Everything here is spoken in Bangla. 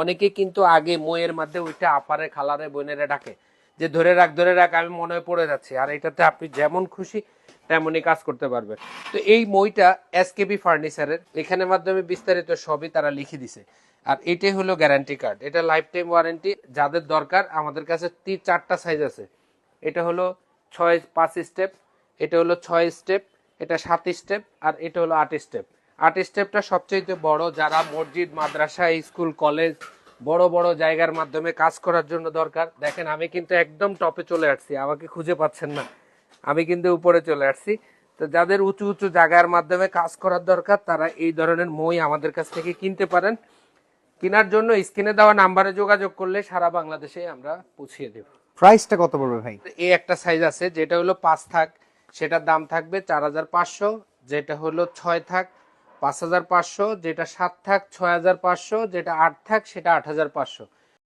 অনেকে কিন্তু আগে মইয়ের মধ্যে ওইটা আপারে খালারে বোনেরে ডাকে, যে ধরে রাখ, আমি মনে হয় পড়ে যাচ্ছি। আর এটাতে আপনি যেমন খুশি তেমনই কাজ করতে পারবেন। তো এই মইটা এসকেবি ফার্নিচারের, এখানের মাধ্যমে বিস্তারিত সবই তারা লিখে দিছে। আর এটাই হলো গ্যারান্টি কার্ড, এটা লাইফ টাইম ওয়ারেন্টি। যাদের দরকার আমাদের কাছে 4টা সাইজ আছে। এটা হলো 5 স্টেপ, এটা হলো 6 স্টেপ, এটা 7 স্টেপ, আর এটা হলো 8 স্টেপ। 8 স্টেপটা সবচেয়ে বড়, যারা মসজিদ, মাদ্রাসা, স্কুল, কলেজ, বড় বড় জায়গার মাধ্যমে কাজ করার জন্য দরকার। দেখেন আমি কিন্তু একদম টপে চলে আসছি, আমাকে খুঁজে পাচ্ছেন না, আমি কিন্তু উপরে চলে আসছি। তো যাদের উঁচু উঁচু জায়গার মাধ্যমে কাজ করার দরকার, তারা এই ধরনের মই আমাদের কাছ থেকে কিনতে পারেন। কেনার জন্য স্ক্রিনে দেওয়া নাম্বারে যোগাযোগ করলে সারা বাংলাদেশে আমরা পৌঁছিয়ে দেব। প্রাইসটা কত পড়বে ভাই? এই একটা সাইজ আছে যেটা হলো 5 থাক, সেটার দাম থাকবে 4500। যেটা হলো 6 থাক 5500, যেটা 7 থাক 6500, যেটা 8 থাক সেটা 8500।